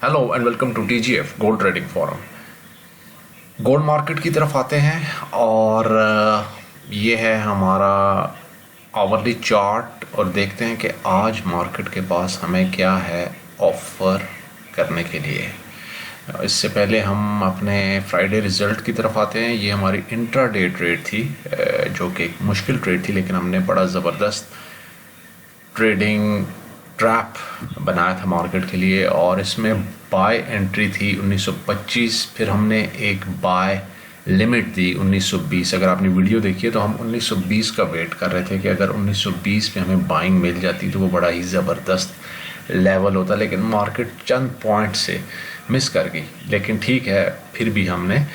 Hello and welcome to TGF gold trading forum. Gold market की तरफ आते हैं और ये है हमारा आवरली चार्ट और देखते हैं कि आज मार्केट के पास हमें क्या है ऑफर करने के लिए। इससे पहले हम अपने फ्राइडे रिजल्ट की तरफ आते हैं। ये हमारी इंट्राडे ट्रेड थी, जो कि एक मुश्किल ट्रेड थी, लेकिन हमने बड़ा ज़बरदस्त ट्रेडिंग ट्रैप बनाया था मार्केट के लिए और इसमें बाय एंट्री थी 1925, फिर हमने एक बाय लिमिट दी 1920। अगर आपने वीडियो देखी है तो हम 1920 का वेट कर रहे थे कि अगर 1920 पे हमें बाइंग मिल जाती तो वो बड़ा ही ज़बरदस्त लेवल होता, लेकिन मार्केट चंद पॉइंट से मिस कर गई। लेकिन ठीक है, फिर भी हमने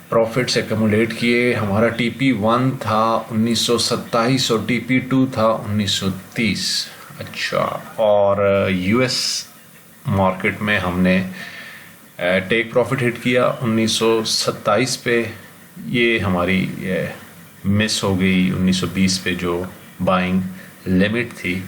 प्रॉफिट्स एक्यूमुलेट किए। हमारा TP1 था 1927 और TP2 था 1930। अच्छा, और US मार्केट में हमने टेक प्रॉफिट हिट किया 1927 पे। ये हमारी मिस हो गई 1920 पे जो बाइंग लिमिट थी,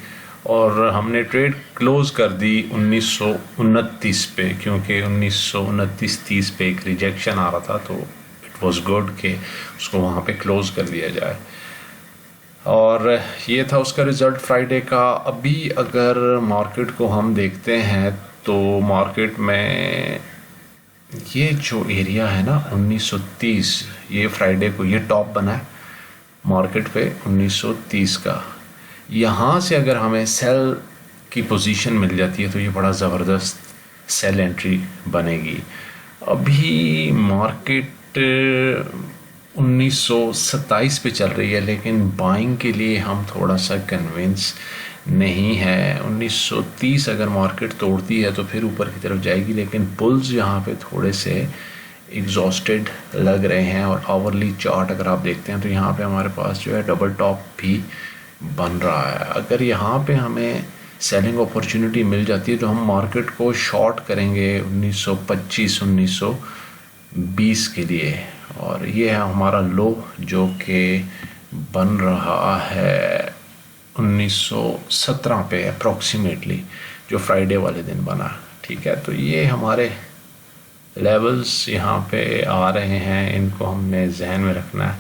और हमने ट्रेड क्लोज कर दी 1929 पे, क्योंकि 1929-30 पे एक रिजेक्शन आ रहा था, तो इट वाज गुड कि उसको वहाँ पे क्लोज कर दिया जाए। और ये था उसका रिज़ल्ट फ्राइडे का। अभी अगर मार्केट को हम देखते हैं तो मार्केट में ये जो एरिया है ना 1930, ये फ्राइडे को ये टॉप बना है मार्केट पे 1930 का। यहाँ से अगर हमें सेल की पोजीशन मिल जाती है तो ये बड़ा ज़बरदस्त सेल एंट्री बनेगी। अभी मार्केट 1927 पे चल रही है, लेकिन बाइंग के लिए हम थोड़ा सा कन्विंस नहीं है। 1930 अगर मार्केट तोड़ती है तो फिर ऊपर की तरफ जाएगी, लेकिन बुल्स यहाँ पे थोड़े से एग्जॉस्टेड लग रहे हैं। और आवरली चार्ट अगर आप देखते हैं तो यहाँ पे हमारे पास जो है डबल टॉप भी बन रहा है। अगर यहाँ पे हमें सेलिंग अपॉर्चुनिटी मिल जाती है तो हम मार्केट को शॉर्ट करेंगे 1925-1920 के लिए। और ये है हमारा लो जो कि बन रहा है 1917 पे अप्रॉक्सीमेटली, जो फ्राइडे वाले दिन बना। ठीक है, तो ये हमारे लेवल्स यहाँ पे आ रहे हैं, इनको हमने जहन में रखना है।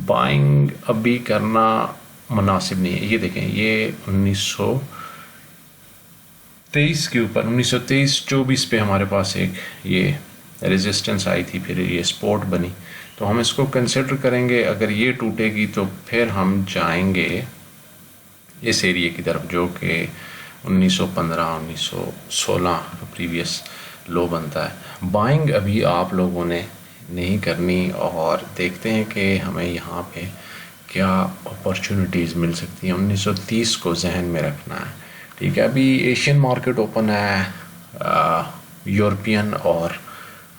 बाइंग अभी करना मुनासिब नहीं है। ये देखें, ये 1923 के ऊपर 1923-24 पे हमारे पास एक ये रेजिस्टेंस आई थी, फिर ये सपोर्ट बनी, तो हम इसको कंसिडर करेंगे। अगर ये टूटेगी तो फिर हम जाएंगे इस एरिया की तरफ जो कि 1915-1916 प्रीवियस लो बनता है। बाइंग अभी आप लोगों ने नहीं करनी, और देखते हैं कि हमें यहाँ पे क्या अपॉर्चुनिटीज़ मिल सकती हैं। 1930 को जहन में रखना है। ठीक है, अभी एशियन मार्केट ओपन है, यूरोपियन और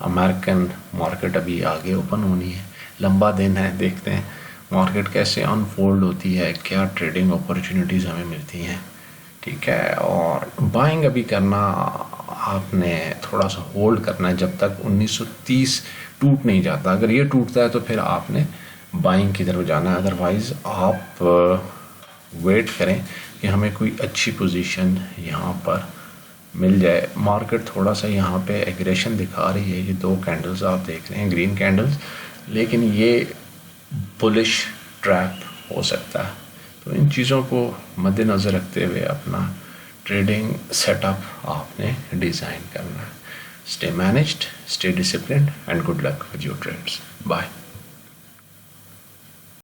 अमेरिकन मार्केट अभी आगे ओपन होनी है। लंबा दिन है, देखते हैं मार्केट कैसे अनफोल्ड होती है, क्या ट्रेडिंग अपॉर्चुनिटीज़ हमें मिलती हैं। ठीक है, और बाइंग अभी करना आपने थोड़ा सा होल्ड करना है जब तक 1930 टूट नहीं जाता। अगर ये टूटता है तो फिर आपने बाइंग की तरफ जाना है, अदरवाइज़ आप वेट करें कि हमें कोई अच्छी पोजीशन यहाँ पर मिल जाए। मार्केट थोड़ा सा यहाँ पे एग्रेशन दिखा रही है। ये दो कैंडल्स आप देख रहे हैं, ग्रीन कैंडल्स, लेकिन ये बुलिश ट्रैप हो सकता है। तो इन चीज़ों को मद्देनज़र रखते हुए अपना ट्रेडिंग सेटअप आपने डिज़ाइन करना है। Stay managed, stay disciplined and good luck with your trades. Bye.